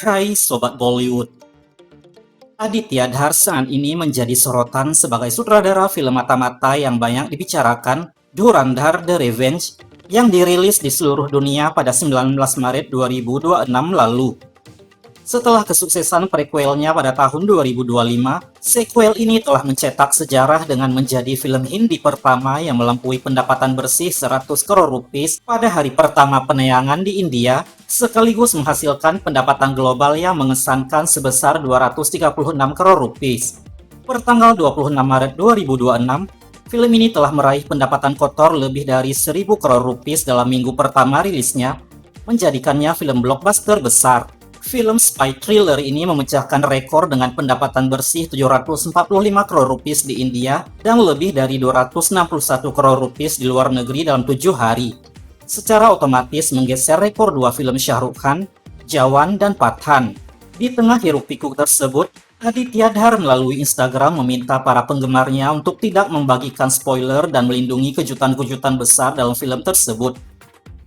Hai Sobat Bollywood, Aditya Dhar saat ini menjadi sorotan sebagai sutradara film mata-mata yang banyak dibicarakan, Dhurandhar The Revenge, yang dirilis di seluruh dunia pada 19 Maret 2026 lalu. Setelah kesuksesan prequelnya pada tahun 2025, sequel ini telah mencetak sejarah dengan menjadi film Hindi pertama yang melampaui pendapatan bersih 100 crore rupiah pada hari pertama penayangan di India, sekaligus menghasilkan pendapatan global yang mengesankan sebesar 236 crore rupiah. Pertanggal 26 Maret 2026, film ini telah meraih pendapatan kotor lebih dari 1000 crore rupiah dalam minggu pertama rilisnya, menjadikannya film blockbuster besar. Film spy thriller ini memecahkan rekor dengan pendapatan bersih 745 crore rupiah di India dan lebih dari 261 crore rupiah di luar negeri dalam 7 hari. Secara otomatis menggeser rekor dua film Shah Rukh Khan, Jawan dan Pathaan. Di tengah hiruk-pikuk tersebut, Aditya Dhar melalui Instagram meminta para penggemarnya untuk tidak membagikan spoiler dan melindungi kejutan-kejutan besar dalam film tersebut.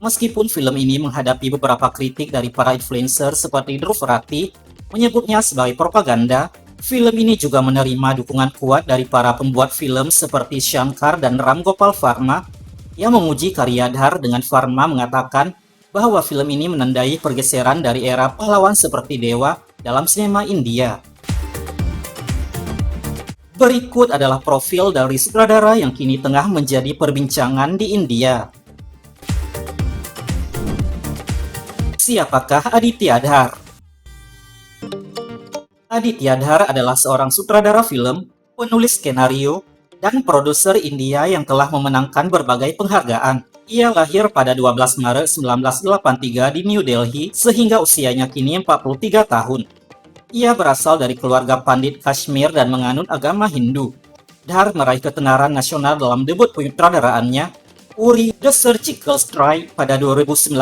Meskipun film ini menghadapi beberapa kritik dari para influencer seperti Dhruv Rathi menyebutnya sebagai propaganda, film ini juga menerima dukungan kuat dari para pembuat film seperti Shankar dan Ram Gopal Varma yang memuji karya Dhar dengan Varma mengatakan bahwa film ini menandai pergeseran dari era pahlawan seperti Dewa dalam sinema India. Berikut adalah profil dari sutradara yang kini tengah menjadi perbincangan di India. Siapakah Aditya Dhar? Aditya Dhar adalah seorang sutradara film, penulis skenario, dan produser India yang telah memenangkan berbagai penghargaan. Ia lahir pada 12 Maret 1983 di New Delhi sehingga usianya kini 43 tahun. Ia berasal dari keluarga pandit Kashmir dan menganut agama Hindu. Dhar meraih ketenaran nasional dalam debut penyutradaraannya, Uri The Surgical Strike pada 2019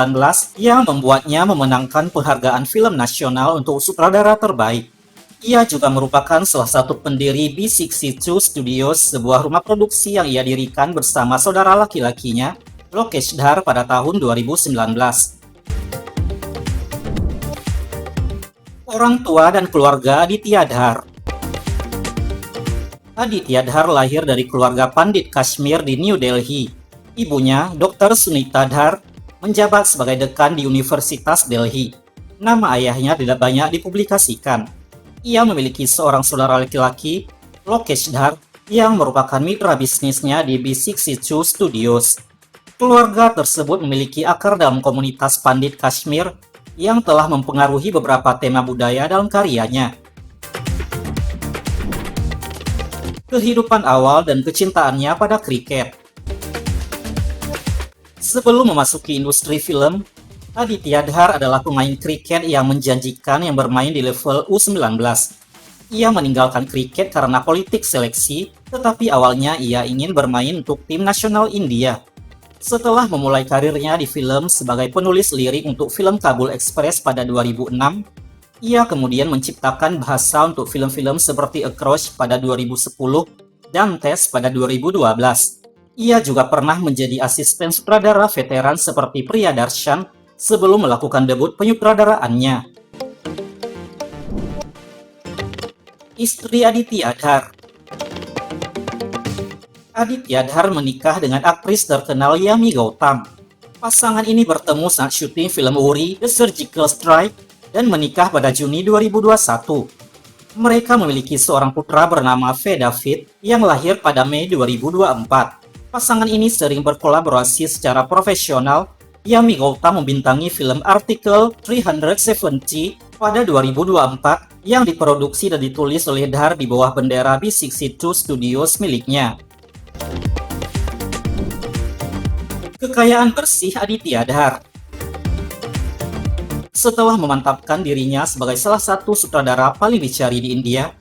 yang membuatnya memenangkan penghargaan film nasional untuk sutradara terbaik. Ia juga merupakan salah satu pendiri B62 Studios, sebuah rumah produksi yang ia dirikan bersama saudara laki-lakinya, Lokesh Dhar pada tahun 2019. Orang tua dan keluarga Aditya Dhar. Aditya Dhar lahir dari keluarga pandit Kashmir di New Delhi. Ibunya, Dr. Sunita Dhar, menjabat sebagai dekan di Universitas Delhi. Nama ayahnya tidak banyak dipublikasikan. Ia memiliki seorang saudara laki-laki, Lokesh Dhar, yang merupakan mitra bisnisnya di B62 Studios. Keluarga tersebut memiliki akar dalam komunitas pandit Kashmir yang telah mempengaruhi beberapa tema budaya dalam karyanya. Kehidupan awal dan kecintaannya pada kriket. Sebelum memasuki industri film, Aditya Dhar adalah pemain kriket yang menjanjikan yang bermain di level U19. Ia meninggalkan kriket karena politik seleksi, tetapi awalnya ia ingin bermain untuk tim nasional India. Setelah memulai karirnya di film sebagai penulis lirik untuk film Kabul Express pada 2006, ia kemudian menciptakan bahasa untuk film-film seperti Across pada 2010 dan Test pada 2012. Ia juga pernah menjadi asisten sutradara veteran seperti Priyadarshan sebelum melakukan debut penyutradaraannya. Istri Aditya Dhar. Aditya Dhar menikah dengan aktris terkenal Yami Gautam. Pasangan ini bertemu saat syuting film Uri The Surgical Strike dan menikah pada Juni 2021. Mereka memiliki seorang putra bernama V. David yang lahir pada Mei 2024. Pasangan ini sering berkolaborasi secara profesional. Yami Gautam membintangi film Article 370 pada 2024 yang diproduksi dan ditulis oleh Dhar di bawah bendera B62 Studios miliknya. Kekayaan bersih Aditya Dhar. Setelah memantapkan dirinya sebagai salah satu sutradara paling dicari di India,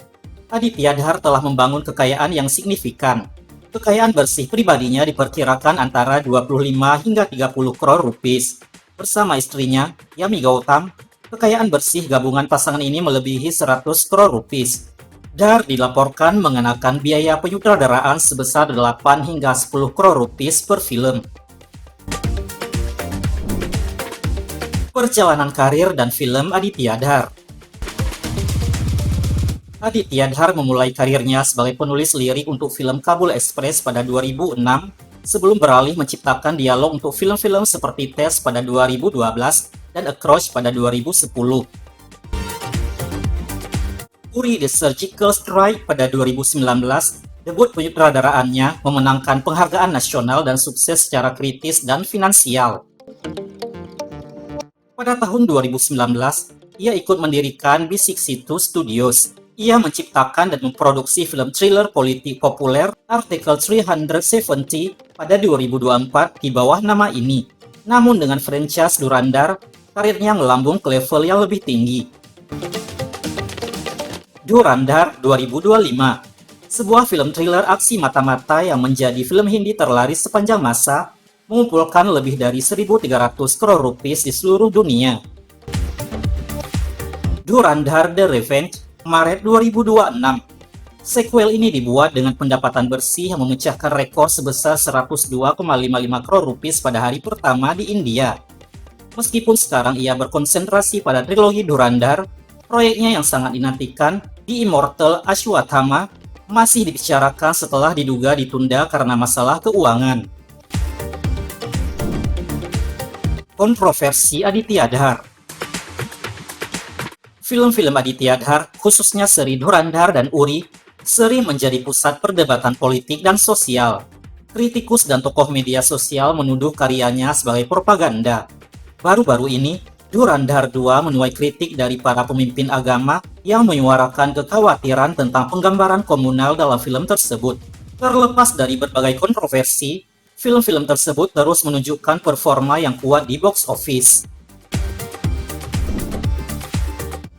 Aditya Dhar telah membangun kekayaan yang signifikan. Kekayaan bersih pribadinya diperkirakan antara 25 hingga 30 crore rupiah. Bersama istrinya, Yami Gautam, kekayaan bersih gabungan pasangan ini melebihi 100 crore rupiah. Dhar dilaporkan mengenakan biaya penyutradaraan sebesar 8 hingga 10 crore rupiah per film. Perjalanan karir dan film Aditya Dhar. Aditya Dhar memulai karirnya sebagai penulis lirik untuk film Kabul Express pada 2006, sebelum beralih menciptakan dialog untuk film-film seperti Test pada 2012 dan Across pada 2010. Uri The Surgical Strike pada 2019, debut penyutradaraannya memenangkan penghargaan nasional dan sukses secara kritis dan finansial. Pada tahun 2019, ia ikut mendirikan B62 Studios. Ia menciptakan dan memproduksi film thriller politik populer Article 370 pada 2024 di bawah nama ini. Namun dengan franchise Dhurandhar, karirnya melambung ke level yang lebih tinggi. Dhurandhar 2025, sebuah film thriller aksi mata-mata yang menjadi film Hindi terlaris sepanjang masa, mengumpulkan lebih dari 1.300 crore rupiah di seluruh dunia. Dhurandhar The Revenge, Maret 2026. Sequel ini dibuat dengan pendapatan bersih yang memecahkan rekor sebesar 102,55 crore rupiah pada hari pertama di India. Meskipun sekarang ia berkonsentrasi pada trilogi Dhurandhar, proyeknya yang sangat dinantikan, The Immortal Ashwatthama, masih dibicarakan setelah diduga ditunda karena masalah keuangan. Kontroversi Aditya Dhar. Film-film Aditya Dhar, khususnya seri Dhurandhar dan Uri, sering menjadi pusat perdebatan politik dan sosial. Kritikus dan tokoh media sosial menuduh karyanya sebagai propaganda. Baru-baru ini, Dhurandhar 2 menuai kritik dari para pemimpin agama yang menyuarakan kekhawatiran tentang penggambaran komunal dalam film tersebut. Terlepas dari berbagai kontroversi, film-film tersebut terus menunjukkan performa yang kuat di box office.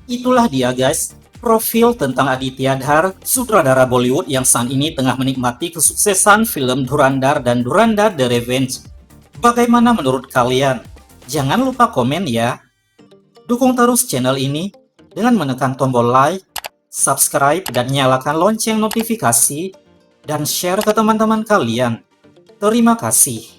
Itulah dia guys, profil tentang Aditya Dhar, sutradara Bollywood yang saat ini tengah menikmati kesuksesan film Dhurandhar dan Dhurandhar The Revenge. Bagaimana menurut kalian? Jangan lupa komen ya. Dukung terus channel ini dengan menekan tombol like, subscribe, dan nyalakan lonceng notifikasi, dan share ke teman-teman kalian. Terima kasih.